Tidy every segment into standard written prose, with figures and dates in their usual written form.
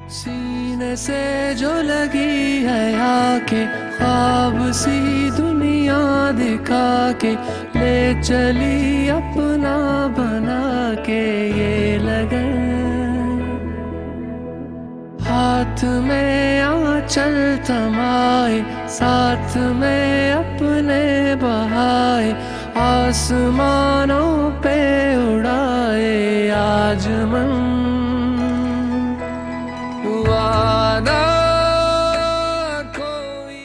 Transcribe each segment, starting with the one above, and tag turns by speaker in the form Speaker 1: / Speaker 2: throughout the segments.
Speaker 1: सीने से जो लगी है आके ख्वाब सी दुनिया दिखा के ले चली अपना बना के ये लगन। हाथ में आंचल थमाए साथ में अपने बहाए आसमानों पे उड़ाए आज मन। वादा कोई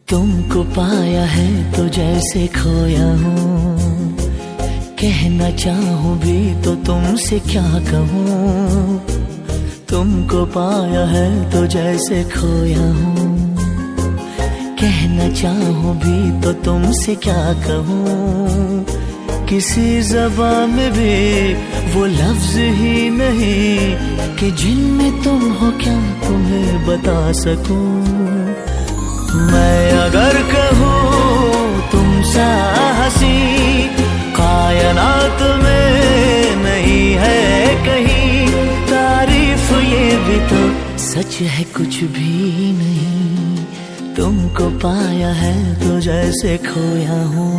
Speaker 2: तुमको पाया है तो जैसे खोया हूँ, कहना चाहूँ भी तो तुमसे क्या कहूँ। तुमको पाया है तो जैसे खोया हूँ, कहना चाहूँ भी तो तुमसे क्या कहूँ। किसी ज़बान में भी वो लफ्ज़ ही नहीं कि जिनमें तुम हो क्या तुम्हें बता सकूँ। मैं अगर कहूँ तुम सा हंसी कायनात में नहीं है कहीं, तारीफ ये भी तो सच है कुछ भी नहीं। तुमको पाया है तो जैसे खोया हूँ।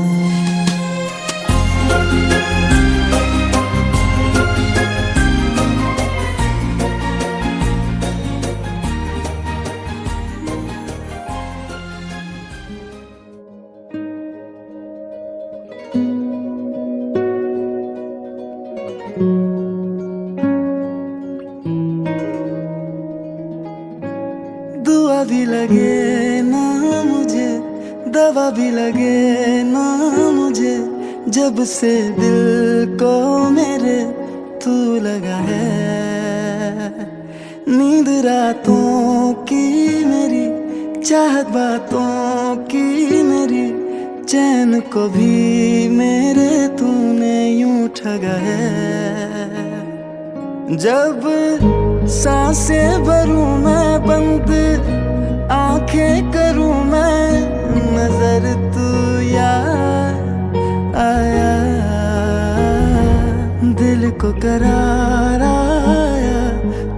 Speaker 3: दुआ भी लगे ना मुझे दवा भी लगे ना मुझे, जब से दिल को मेरे तू लगा है। नींद रातों की मेरी चाहत बातों की मेरी, चैन को भी मेरे तूने यूं ठगा है। जब सांसें भरूं मैं बंद आंखें करूं मैं, नजर तू याद आया। दिल को करार आया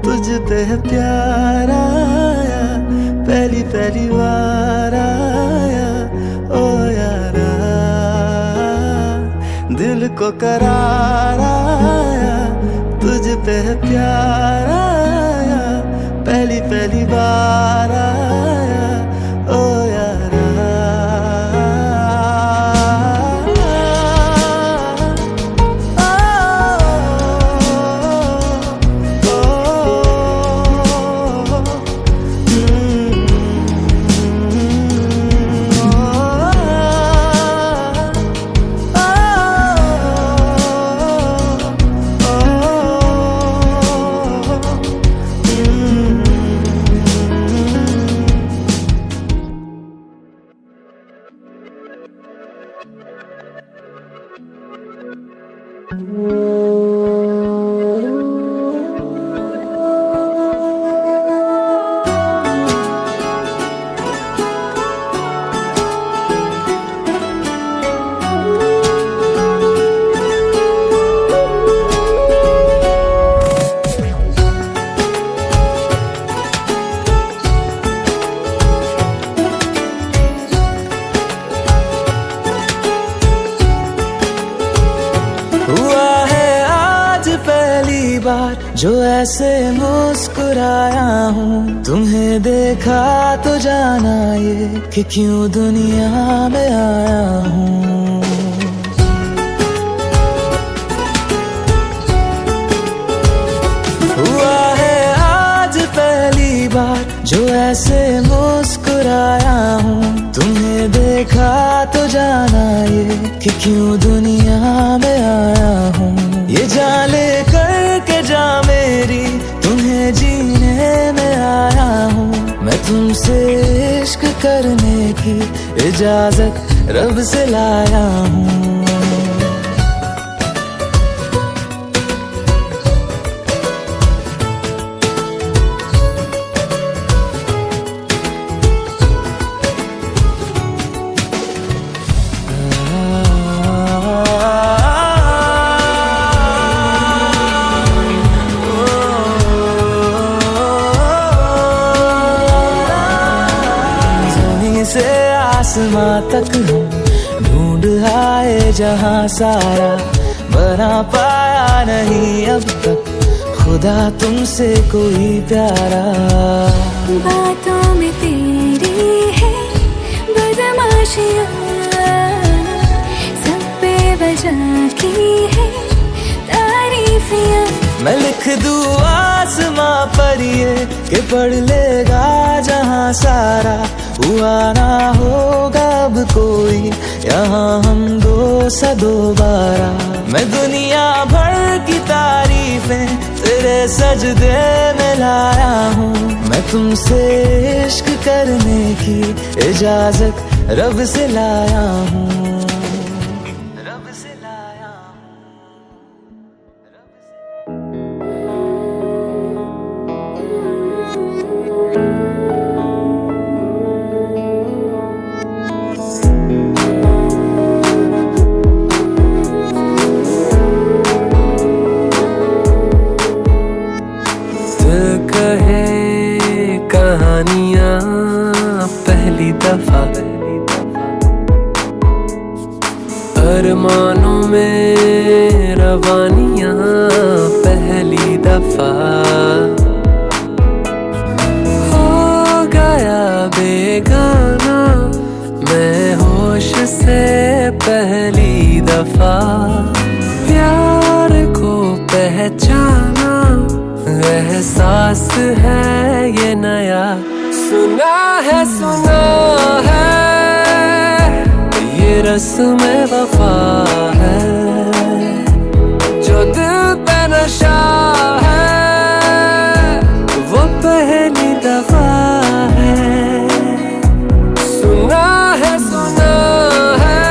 Speaker 3: तुझ पे है प्यार आया, पहली पहली बार आया ओ यारा। दिल को करार आया तुझ पे है प्यार आया, पहली पहली बार आया ओ यारा।
Speaker 1: जो ऐसे मुस्कुराया हूँ, तुम्हें देखा तो जाना ये कि क्यों दुनिया में आया हूँ। हुआ है आज पहली बार जो ऐसे मुस्कुराया हूँ, तुम्हें देखा तो जाना ये कि क्यों दुनिया में आया हूँ। ये जाने करके जा मेरी तुम्हें जीने में आया हूँ, मैं तुमसे इश्क करने की इजाजत रब से लाया हूँ। से आसमां तक हम ढूंढ आए जहां सारा, बना पाया नहीं अब तक खुदा तुमसे कोई प्यारा।
Speaker 4: बातों में तेरी है बदमाशियाँ, सब बेवजह की है तारीफियाँ।
Speaker 1: मैं लिख दूँ आसमां पर ये कि पढ़ लेगा जहां सारा, हुआ ना होगा अब कोई यहाँ हम दो सा दोबारा। मैं दुनिया भर की तारीफें तेरे सजदे में लाया हूँ। मैं तुमसे इश्क करने की इजाजत रब से लाया हूँ। रब से लाया हूँ।
Speaker 3: कहानियाँ पहली दफा, अरमानों में रवानियाँ पहली दफा। हो गया बेगाना मैं होश से पहली दफा, प्यार को पहचाना एहसास है ये नया। सुना है ये रस्म वफा है, जो दिल पे नशा है वो पहली दफा है। सुना है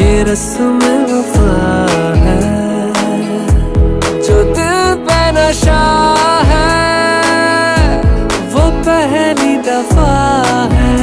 Speaker 3: ये रस्म वफा है, जो दिल पे नशा है वो पहली दफा है।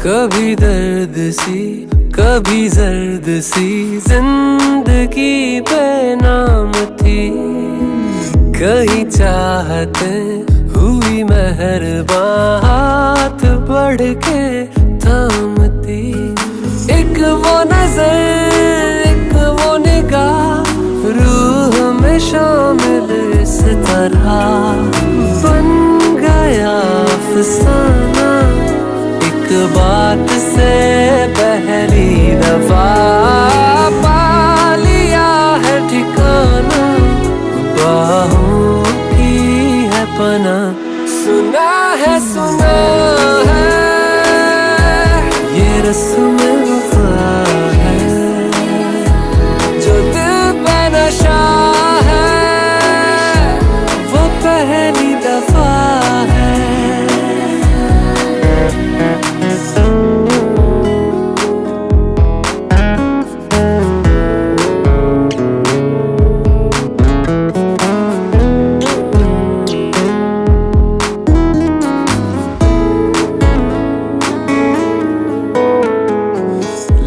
Speaker 3: कभी दर्द सी कभी जर्द सी जिंदगी बेनाम थी, कहीं चाहते हुई मेहरबान हाथ बढ़ के थामती। एक वो नजर एक वो निगाह रूह में शामिल इस तरह बन गया अफसाना, बात से पहली दफा पा लिया है ठिकाना, बाहों की है पना। सुना है ये रस्म वफा है, जो दिल पे नशा है वो पहली दफा है।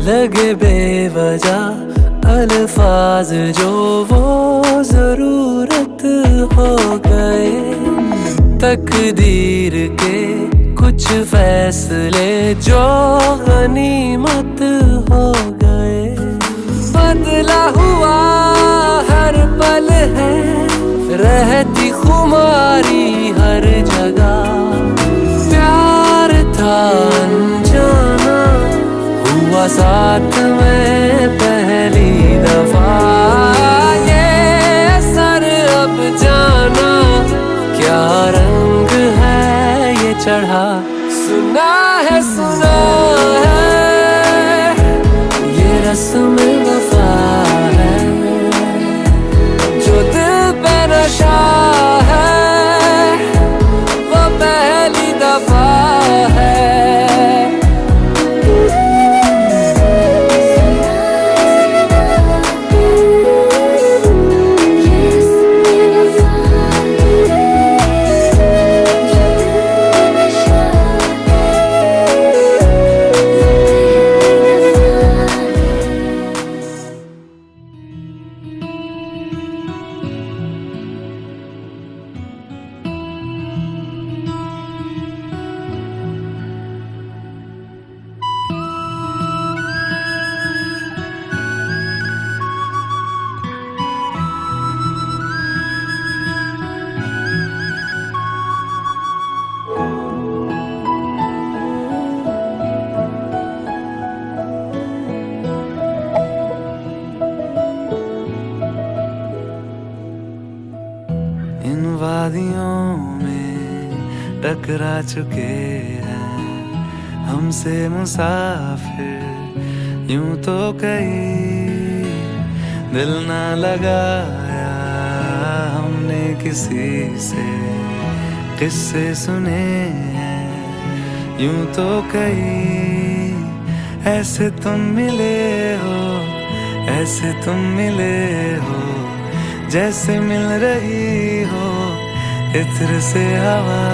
Speaker 3: लगे बेवजह अल्फाज जो वो जरूरत हो गए, तकदीर के कुछ फैसले जो गनीमत हो गए। बदला हुआ हर रहती खुमारी हर जगह। प्यार था अनजाना, हुआ साथ में पहली दफा। ये असर अब जाना, क्या रंग है ये चढ़ा। सुना है ये रस्म वफा है, जो दिल पे नशा है वो पहली दफा है।
Speaker 1: इन वादियों में टकरा चुके हैं हमसे मुसाफिर, यूं तो कहीं दिल ना लगाया हमने किसी से। किस्से सुने हैं यूं तो कहीं, ऐसे तुम मिले हो, ऐसे तुम मिले हो, जैसे मिल रही हो इत्र से हवा।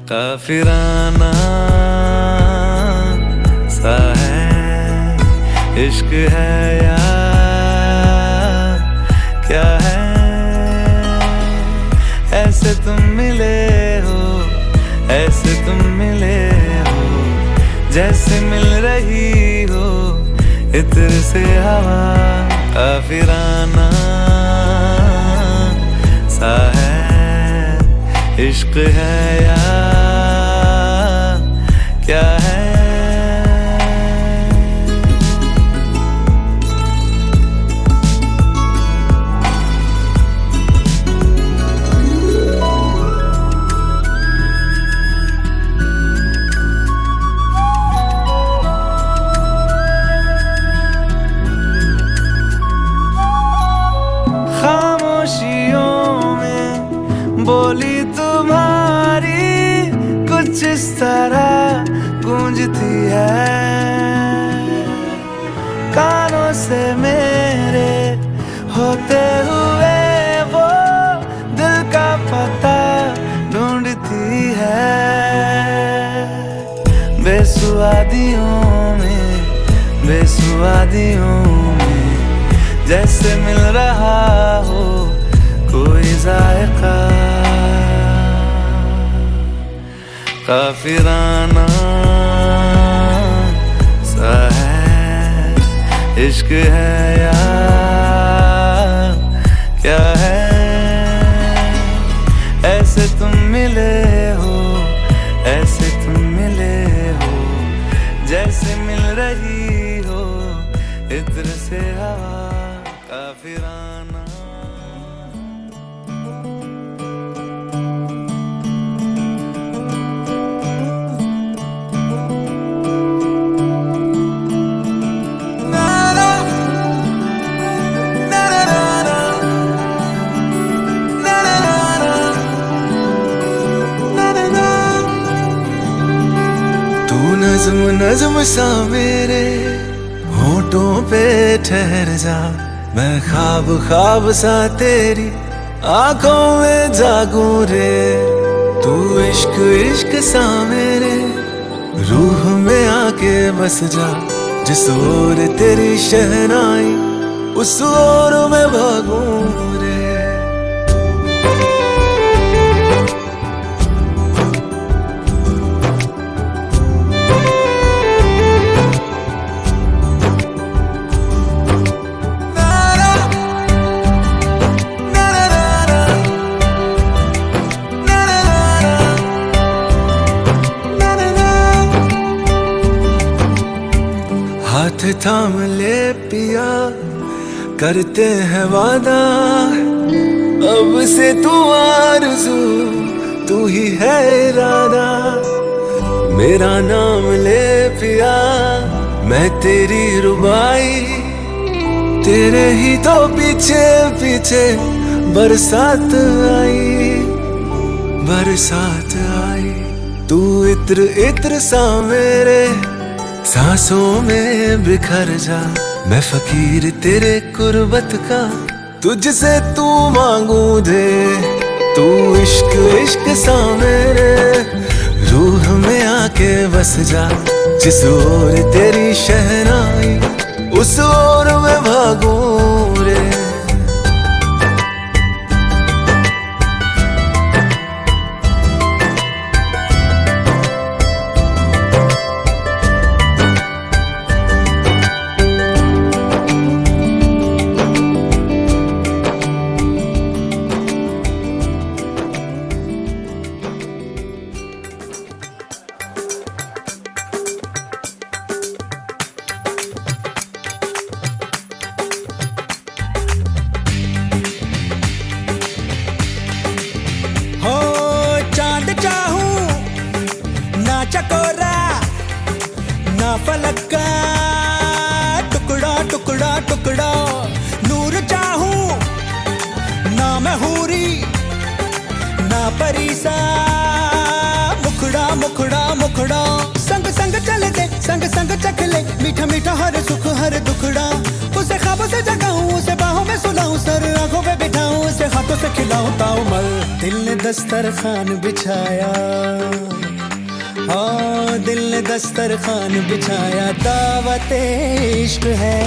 Speaker 1: काफिराना सा है इश्क है या क्या है। ऐसे तुम मिले हो, ऐसे तुम मिले हो, जैसे मिल रही हो इत्र से हवा। काफिराना सा है इश्क है या क्या है। बोली तुम्हारी कुछ इस तरह गूंजती है, कानों से मेरे होते हुए वो दिल का पता ढूंढती है। बेसुआदियों में, बेसुआदियों में जैसे मिल रहा हो कोई जायका। काफिराना सा है इश्क है या क्या है। ऐसे तुम मिले हो, ऐसे तुम मिले हो, जैसे मिल रही हो इत्र से हवा। काफिराना नज़्म नज़्म सा मेरे होठों पे ठहर जा। मैं ख्वाब ख्वाब सा तेरी आंखों में जागूं रे। तू इश्क इश्क सा मेरे रूह में आके बस जा। जिस ओर तेरी शहनाई उस ओर में भागूं रे। थाम ले पिया, करते हैं वादा अब से तू आरज़ू, तू ही है इरादा। मेरा नाम ले पिया, मैं तेरी रुबाई, तेरे ही तो पीछे पीछे बरसात आई, बरसात आई। तू इत्र इत्र सा मेरे सांसों में बिखर जा, मैं फकीर तेरे कुर्बत का, तुझसे तू मांगू दे। तू इश्क इश्क सा मेरे रूह में आके बस जा, जिस ओर तेरी शहनाई उस ओर मैं भागूं रे।
Speaker 5: चकोरा ना फलक का टुकड़ा टुकड़ा टुकड़ा, नूर चाहूं ना मैं हूरी ना परीसा, मुखड़ा मुखड़ा मुखड़ा। संग संग चले दे संग संग चख ले, मीठा मीठा हर सुख हर दुखड़ा। उसे ख्वाबों से जगाऊं, उसे बाहों में सुलाऊं, सर आंखों पे बिठाऊं, उसे हाथों से खिलाऊं ताऊ मल। दिल ने दस्तरखान बिछाया, हाँ दिल ने दस्तरखान बिछाया, दावत इश्क है।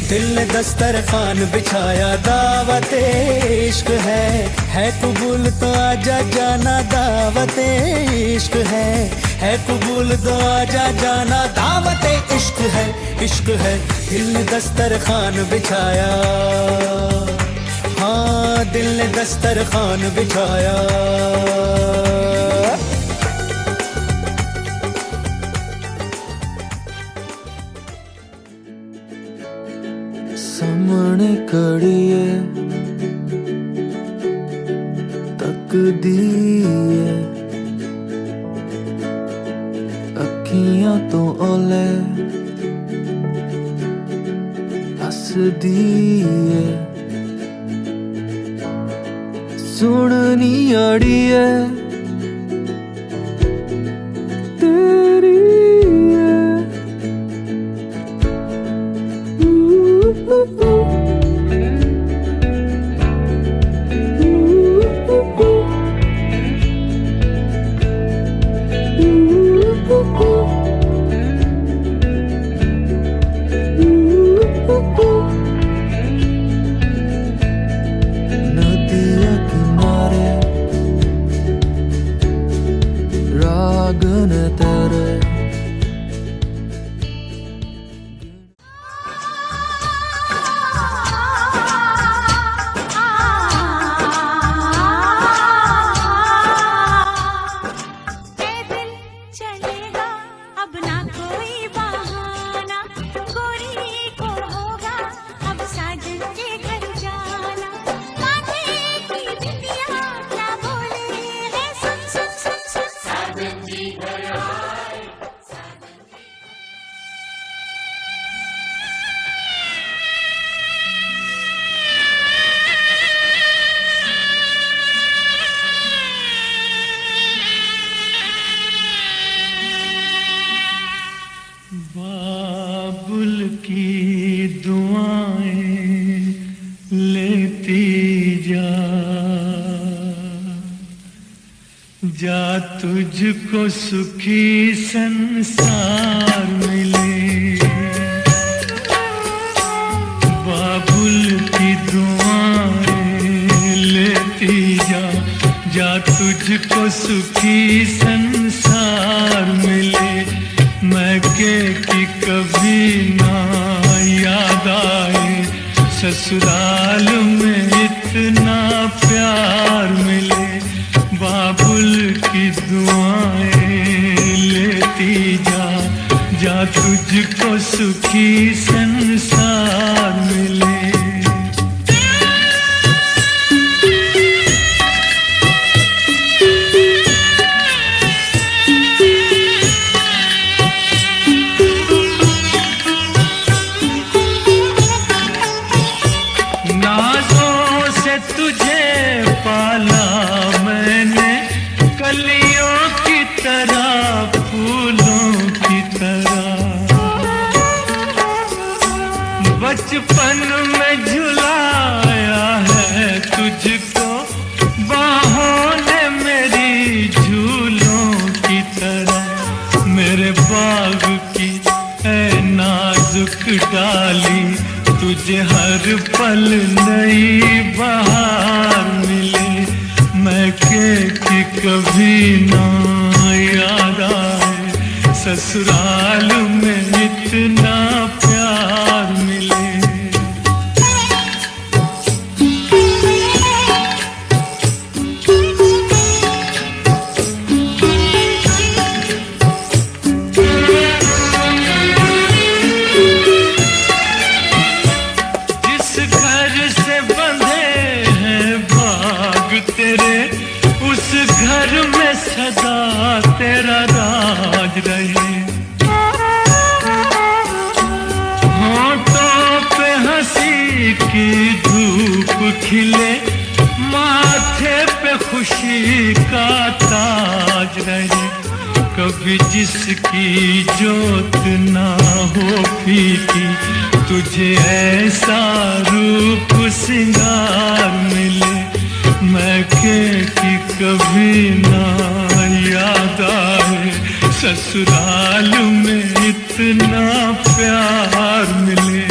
Speaker 5: दिल ने दस्तरखान बिछाया, दावत इश्क है कबूल तो आजा जाना, दावत इश्क है कबूल तो आजा जाना, दावत इश्क है, इश्क है। दिल ने दस्तरखान बिछाया, हाँ दिल ने दस्तरखान बिछाया।
Speaker 1: सामने खड़िए तकदीर, अखियां तो ओले हसदी है, सुननी अड़िए तेरी नदिया किनारे रागन तेरे।
Speaker 6: बाबुल की दुआएं लेती जा, जा तुझको सुखी संसार मिले। बाबुल की दुआएं लेती जा, जा तुझको सुखी संसार मिले। मैके की कभी ना याद आए, ससुराल में इतना प्यार मिले। बाबुल की दुआएं लेती जा, जा तुझ तुझको सुखी संसार मिले। नाज़ों से तुझे पाला मैंने, कलियों की तरह, फूलों की तरह। बचपन में झुलाया है तुझको बाहों ने मेरी, झूलों की तरह। मेरे बाग की है नाजुक डाली, तुझे हर पल नई बहार मिले। मैं कि कभी ना याद आए, ससुराल में इतना प्यार मिले। घर में सदा तेरा राज रहे। होठों पे हंसी की धूप खिले, माथे पे खुशी का ताज रहे। कभी जिसकी जोत ना हो फीकी, तुझे ऐसा रूप सिंगार मिले। मैं कि कभी ना याद आए, ससुराल में इतना प्यार मिले।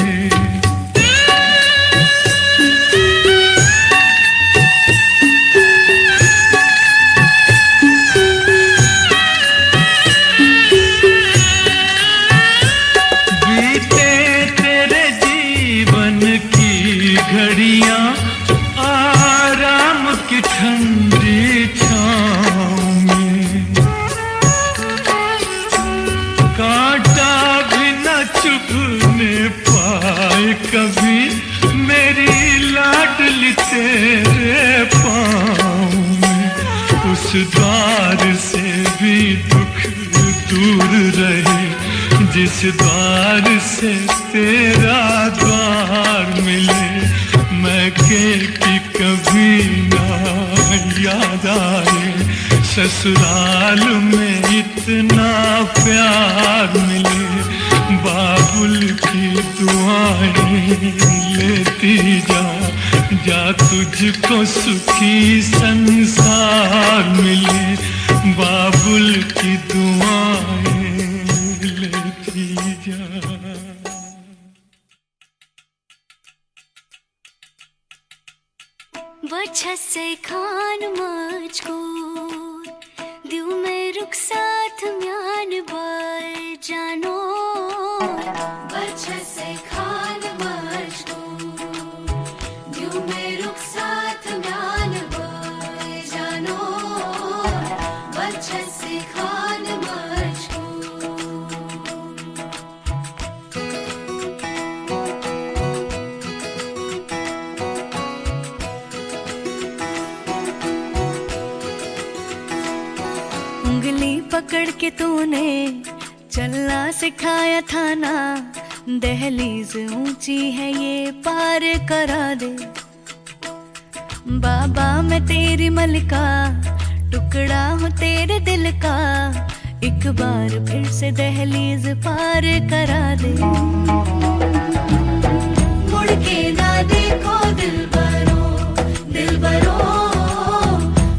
Speaker 6: बीते तेरे जीवन की घड़ियां आराम की ठंडी छाँव में, कांटा भी न चुभने पाए कभी मेरी लाडली तेरे पाँव में। उस द्वार से भी दुख दूर रहे, जिस द्वार से तेरा द्वार मिले। मैं कि कभी ना याद आए, ससुराल में इतना प्यार मिले। बाबुल की दुआएं लेती जा, जा तुझको सुखी संसार मिले। बाबुल की दुआएं लेती जा।
Speaker 4: बछसे खान मुझको दिउ में रुख साथ म्यान बार जानो। बछसे खान मुझको दिउ में रुख साथ म्यान बार जानो। बछसे खान मुझको उंगली पकड़ के तूने चलना सिखाया था ना। दहलीज ऊंची है ये पार करा दे। बाबा मैं तेरी मलिका, टुकड़ा हूँ तेरे दिल का। एक बार फिर से दहलीज पार करा दे। मुड़ के ना देखो दिलबरो, दिलबरो।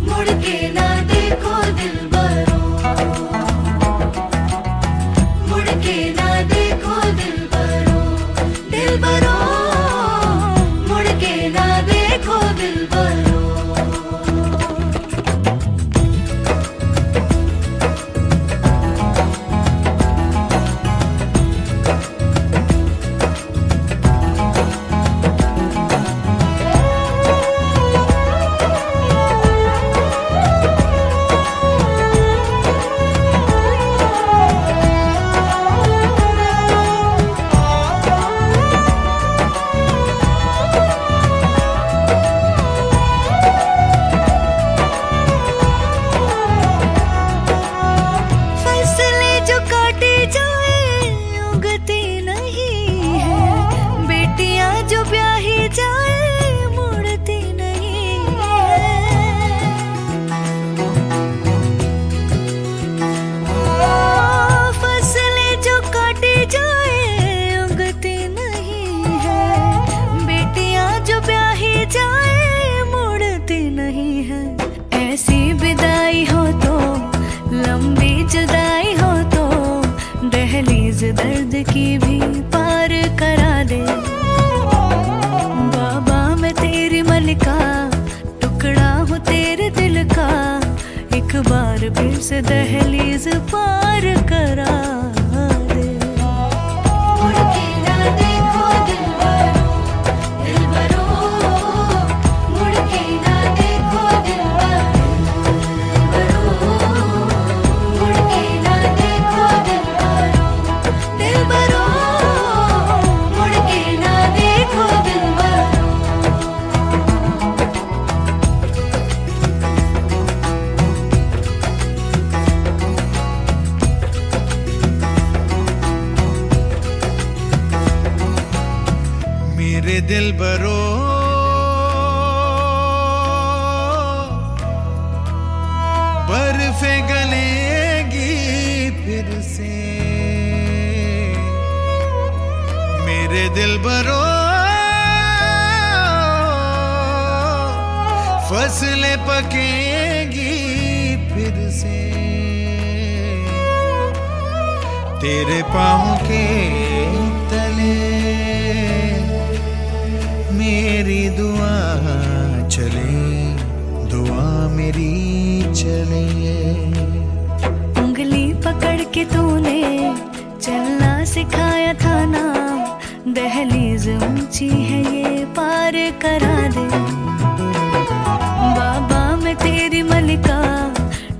Speaker 4: मुड़ के ना देखो दिलबरो, मुड़ के ना देखो दिलबरो, दिलबरो। मुड़ के ना देखो दिलबरो। जाए मुड़ती नहीं है। फसलें जो काटी जाए उगती नहीं है। बेटियां जो ब्याही जाए मुड़ती नहीं है। ऐसी विदाई हो तो लंबी जुदाई हो तो दहलीज दर्द की भी पार करा दे। बाबा मैं तेरी मलिका टुकड़ा हूँ तेरे दिल का। एक बार फिर से दहलीज पार करा दे। मुड़ के ना देखो दिलबरो, दिलबरो, मुड़ के ना देखो दिलबरो, मुड़ के ना देखो दिलबरो, दिलबरो, मुड़ के ना देखो दिलबरो।
Speaker 5: मेरे दिलबरो बर्फे गलेगी फिर से। मेरे दिलबरो फसलें पकेगी फिर से। तेरे पाँव के तले मेरी दुआ चले, दुआ मेरी चले।
Speaker 4: उंगली पकड़ के तूने चलना सिखाया था ना। दहलीज ऊंची है ये पार करा दे। बाबा मैं तेरी मलिका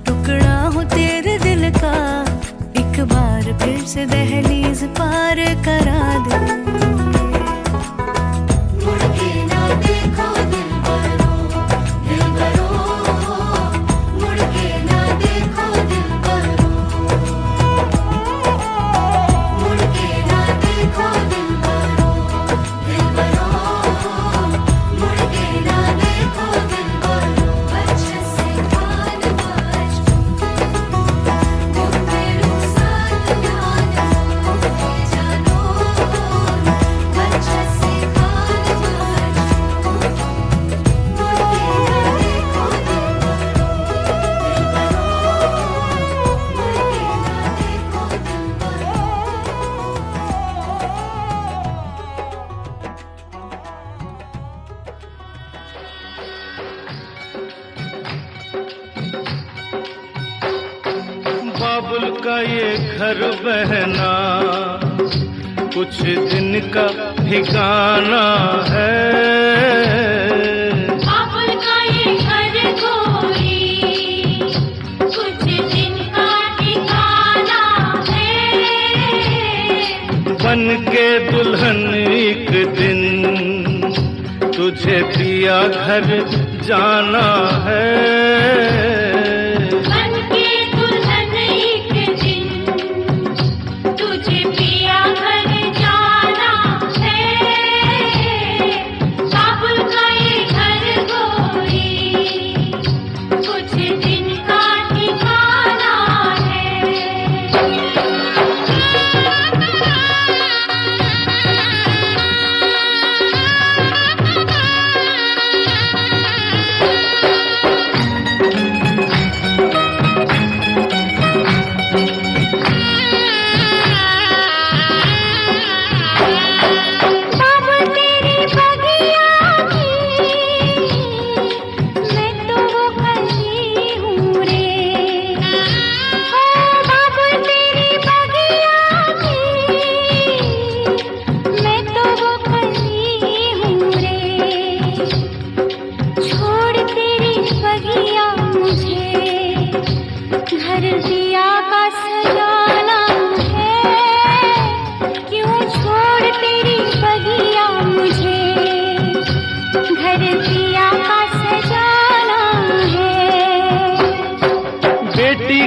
Speaker 4: टुकड़ा हूँ तेरे दिल का। एक बार फिर से दहलीज पार करा दे। मुड़ के ना देखो दिलबरो, दिलबरो, मुड़ के ना देखो दिलबरो, मुड़ के ना देखो दिलबरो, दिलबरो, मुड़ के ना देखो दिलबरो। बच्चे से कान बाज घुंघरू साथ जानो, जानो। बच्चे से कान बाज मुड़ के ना देखो दिलबरो,
Speaker 6: बाबुल का ये घर बहना कुछ दिन का ठिकाना है।
Speaker 4: बाबुल का ये घर कोई कुछ दिन का ठिकाना है।
Speaker 6: बन के दुल्हन एक दिन तुझे पिया घर जाना है।
Speaker 4: बन के दुल्हन एक दिन तुझे पिया घर जाना है। बाबुल का ये घर कोई कुछ दिन का ठिकाना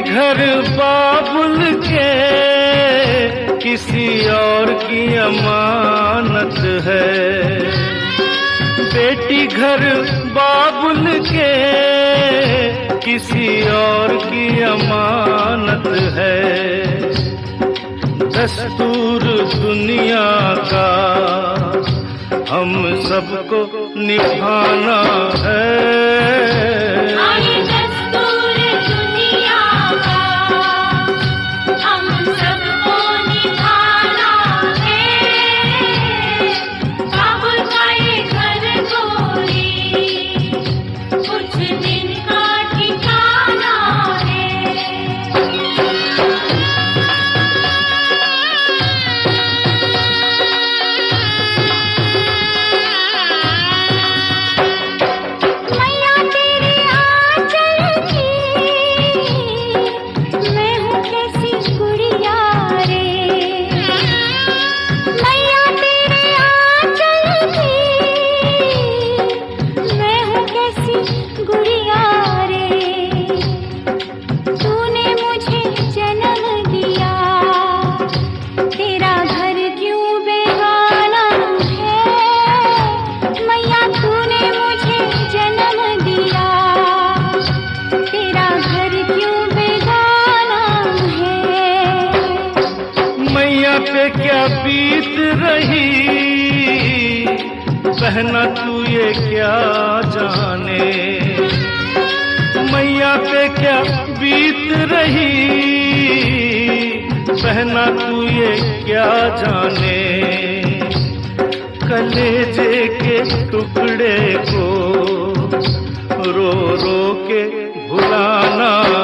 Speaker 6: घर बाबुल के किसी और की अमानत है। बेटी घर बाबुल के किसी और की अमानत है। दस्तूर दुनिया का हम सबको निभाना है। पे क्या बीत रही बहना तू ये क्या जाने। मैया पे क्या बीत रही बहना तू ये क्या जाने। कलेजे के टुकड़े को रो रो के भुलाना